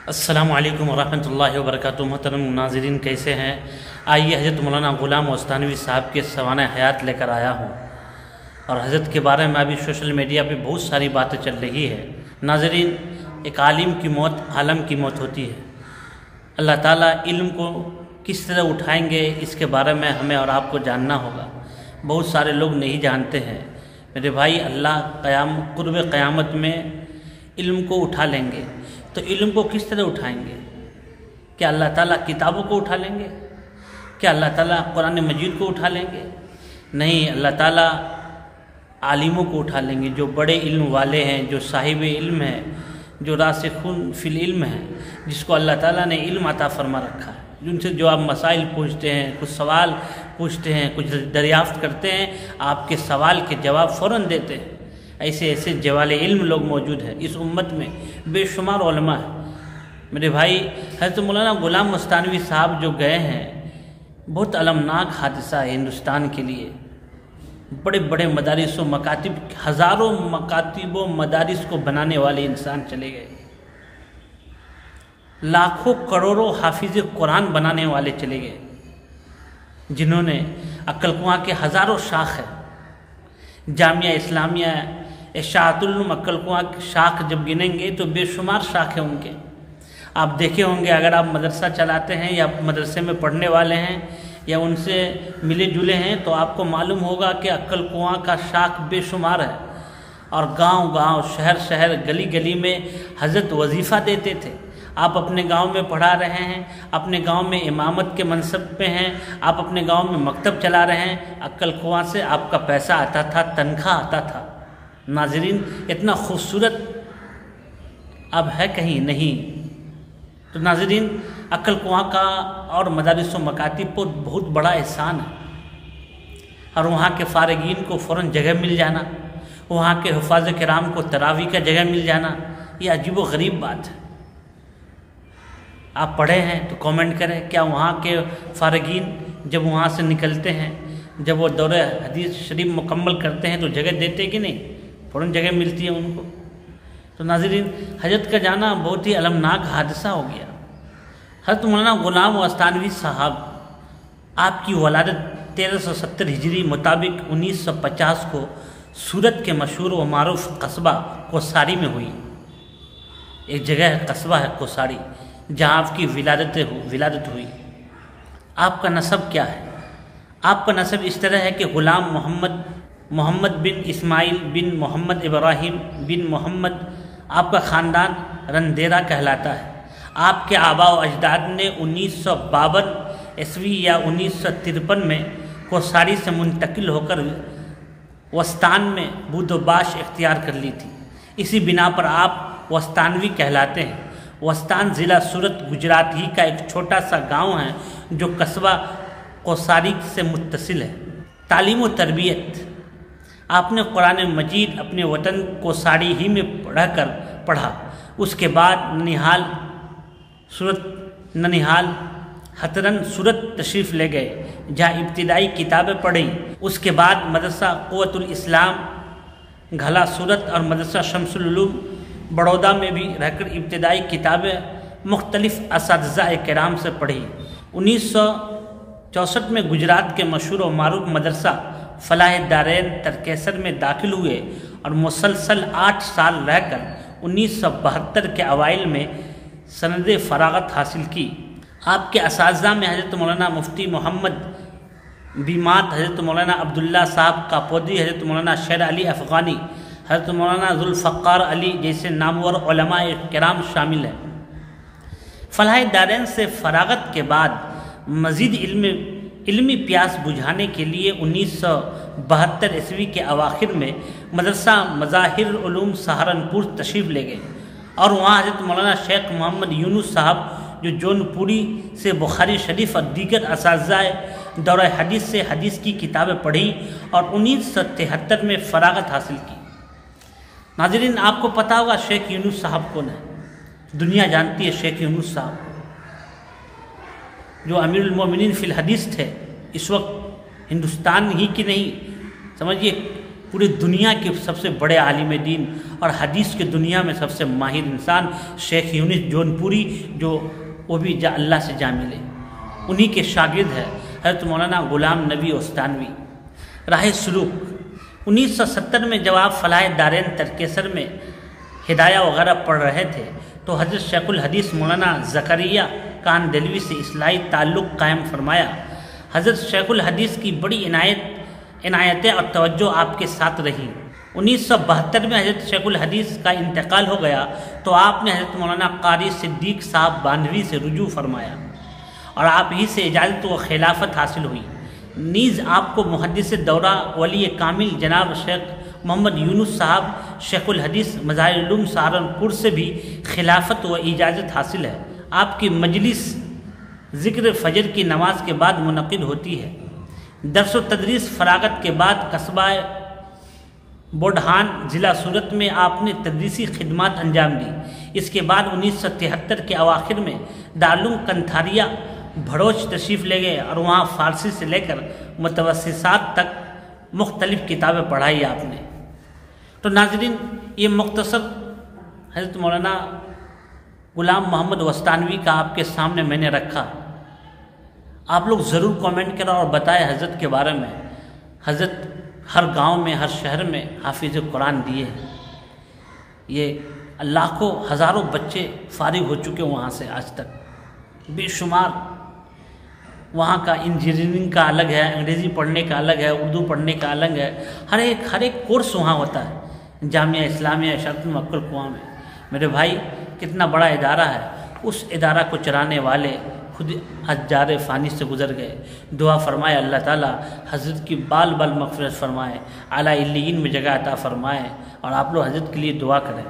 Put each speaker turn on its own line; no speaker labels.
अस्सलामुअलैकुम वरहमतुल्लाहि वबरकातुहू। मोहतरम नाज़रीन, कैसे हैं? आइए हज़रत मौलाना ग़ुलाम वस्तानवी साहब के सवाने हयात लेकर आया हूँ। और हज़रत के बारे में अभी सोशल मीडिया पे बहुत सारी बातें चल रही है। नाज़रीन, एक आलिम की मौत आलम की मौत होती है। अल्लाह ताला इल्म को किस तरह उठाएंगे, इसके बारे में हमें और आपको जानना होगा। बहुत सारे लोग नहीं जानते हैं। मेरे भाई, अल्लाह कुर्ब क़यामत में इल्म को उठा लेंगे, तो इल्म को किस तरह उठाएंगे? क्या अल्लाह ताला किताबों को उठा लेंगे? क्या अल्लाह ताला कुरान मजीद को उठा लेंगे? नहीं, अल्लाह ताला आलिमों को उठा लेंगे, जो बड़े इल्म वाले हैं, जो साहिब इल्म हैं, जो रासिखून फिल इल्म हैं, जिसको अल्लाह ताला ने इल्म अता फरमा रखा है, जिनसे जो आप मसाइल पूछते हैं, कुछ सवाल पूछते हैं, कुछ दरियाफ्त करते हैं, आपके सवाल के जवाब फ़ौरन देते हैं। ऐसे ऐसे जवाले इल्म लोग मौजूद हैं इस उम्मत में, बेशुमार उलमा है। मेरे भाई, हज़रत मौलाना ग़ुलाम वस्तानवी साहब जो गए हैं, बहुत अलमनाक हादसा है हिंदुस्तान के लिए। बड़े बड़े मदारिस व मकातिब, हज़ारों मकातिब व मदारिस को बनाने वाले इंसान चले गए। लाखों करोड़ों हाफिज़ कुरान बनाने वाले चले गए, जिन्होंने अक्कल कुआं के हज़ारों शाख है। जामिया इस्लामिया इशाअतुल उलूम अक्कल कुआं शाख जब गिनेंगे तो बेशुमार शाख है उनके। आप देखे होंगे, अगर आप मदरसा चलाते हैं या मदरसे में पढ़ने वाले हैं या उनसे मिले जुले हैं, तो आपको मालूम होगा कि अक्कल कुआं का शाख बेशुमार है। और गांव गांव, शहर शहर, गली गली में हज़रत वजीफ़ा देते थे। आप अपने गांव में पढ़ा रहे हैं, अपने गांव में इमामत के मनसब पे हैं, आप अपने गांव में मकतब चला रहे हैं, अक्कल कुआं से आपका पैसा आता था, तनख्वाह आता था। नाज़रीन, इतना खूबसूरत अब है कहीं नहीं। तो नाज़रीन, अक्कल कुआं का और मदारिस व मकातिब पर बहुत बड़ा एहसान है। और वहाँ के फ़ारिगीन को फ़ौरन जगह मिल जाना, वहाँ के हुफ़ाज़ किराम को तरावी का जगह मिल जाना, ये अजीब व गरीब बात है। आप पढ़े हैं तो कमेंट करें, क्या वहाँ के फ़ारिगीन जब वहाँ से निकलते हैं, जब वो दौरे हदीस शरीफ मुकम्मल करते हैं, तो जगह देते कि नहीं? फ़ौरन जगह मिलती है उनको। तो नाज़रीन, हजरत का जाना बहुत ही अलमनाक हादसा हो गया। हज़रत मौलाना ग़ुलाम वस्तानवी साहब, आपकी वलादत 1370 हिजरी मुताबिक 1950 को सूरत के मशहूर व मारूफ कस्बा कोसारी में हुई। एक जगह है, कस्बा है कोसारी, जहाँ आपकी विलादत हुई। आपका नसब क्या है? आपका नसब इस तरह है कि ग़ुलाम मोहम्मद बिन इस्माइल बिन मोहम्मद इब्राहिम बिन मोहम्मद, आपका ख़ानदान रंदेरा कहलाता है। आपके आबा व अजदाद ने 1952 ईस्वी या 1953 में कोसारी से मुंतकिल होकर वस्तान में बुदोबाश इख्तियार कर ली थी। इसी बिना पर आप वस्तानवी कहलाते हैं। वस्तान ज़िला सूरत गुजरात ही का एक छोटा सा गांव है, जो कस्बा कोसारी से मुत्तसिल है। तालीम व तरबियत, आपने कुरान मजीद अपने वतन कोसारी ही में पढ़ा। उसके बाद ननिहाल हतरन सूरत तशरीफ़ ले गए, जहाँ इब्तिदाई किताबें पढ़ी। उसके बाद मदरसा क़ुव्वतुल इस्लाम घला सूरत और मदरसा शम्सुल उलूम बड़ौदा में भी रहकर इब्तिदाई किताबें मुख्तलिफ़ असातिज़ा किराम से पढ़ी। 1964 में गुजरात के मशहूर व मारूफ मदरसा फ़लाह दारैन तरकेसर में दाखिल हुए और मुसलसल 8 साल रहकर 1972 के अवाइल में सनद फ़राग़त हासिल की। आपके असातिज़ा में हज़रत मौलाना मुफ्ती मोहम्मद बीमात, हज़रत मौलाना अब्दुल्ला साहब कापोदी, हज़रत मौलाना शेर अली अफ़ग़ानी, हज़रत मौलाना ज़ुल्फ़क़ार अली जैसे नामवर उलमाए किराम शामिल हैं। फ़लाह दारैन से फ़राग़त के बाद मज़ीद इल्मी प्यास बुझाने के लिए 1972 ईस्वी के अवाखिर में मदरसा मज़ाहिर उलूम सहारनपुर तशरीफ़ ले गए और वहाँ हज़रत मौलाना शेख मोहम्मद यूनुस साहब, जो जौनपुरी से बुखारी शरीफ और दीगर असातिज़ा दौरे हदीस से हदीस की किताबें पढ़ी और 1973 में फ़राग़त हासिल की। नाज़रीन, आपको पता होगा शेख यूनुस साहब कौन है? दुनिया जानती है शेख यूनुस साहब, जो अमीरुल मोमिनीन फिल हदीस थे। इस वक्त हिंदुस्तान ही की नहीं, समझिए पूरी दुनिया के सबसे बड़े आलिम दीन और हदीस की दुनिया में सबसे माहिर इंसान शेख यूनिस जौनपुरी, जो वो भी अल्लाह से जा मिले, उन्हीं के शागिर्द है हज़रत मौलाना ग़ुलाम नबी ओस्तानवी। राह सुलूक 1970 में जब आप फलाह दारैन तरकेसर में हिदाया वगैरह पढ़ रहे थे तो हज़रत शेखुल हदीस मौलाना ज़करिया कांदलवी से इस्लाही ताल्लुक़ कायम फरमाया। हज़रत शेखुल हदीस की बड़ी इनायतें और तवज्जो आपके साथ रही। 1972 में हज़रत शेखुल हदीस का इंतकाल हो गया तो आपने हज़रत मौलाना क़ारी सिद्दीक़ साहब बांधवी से रुजू फरमाया और आप ही से इजाज़त व खिलाफत हासिल हुई। नीज़ आपको मुहद्दिस दौरा वली कामिल जनाब शेख मोहम्मद यूनुस साहब शेखुल हदीस मज़ाहिरुल उलूम सहारनपुर से भी खिलाफत व इजाज़त हासिल है। आपकी मजलिस ज़िक्र फ़जर की नमाज के बाद मुनक़िद होती है। दर्स व तदरीस फ़रागत के बाद कस्बा बोडहान ज़िला सूरत में आपने तदरीसी खिदमात अंजाम दी। इसके बाद 1973 के अवाखिर में दारुल कंथारिया भड़ोच तशरीफ़ ले गए और वहाँ फ़ारसी से लेकर मुतवस्सिसात तक मुख्तलिफ़ किताबें पढ़ाई आपने। तो नाज़रीन, ये मुख्तसर हज़रत मौलाना ग़ुलाम मोहम्मद वस्तानवी का आपके सामने मैंने रखा। आप लोग ज़रूर कमेंट करें और बताएं हज़रत के बारे में। हज़रत हर गांव में, हर शहर में हाफिज़ कुरान दिए हैं। ये लाखों हज़ारों बच्चे फारिग हो चुके वहाँ से आज तक, बेशुमार। वहाँ का इंजीनियरिंग का अलग है, अंग्रेज़ी पढ़ने का अलग है, उर्दू पढ़ने का अलग है। हर एक कोर्स वहाँ होता है जामिया इस्लामिया शरतुल मक्कुल कुआं में। मेरे भाई, कितना बड़ा इदारा है। उस इदारा को चलाने वाले खुद हज़ार फ़ानी से गुज़र गए। दुआ फरमाए अल्लाह ताला हज़रत की बाल बाल मग़फ़िरत फरमाए, आला इल्लियीन में जगह अता फरमाए। और आप लोग हज़रत के लिए दुआ करें।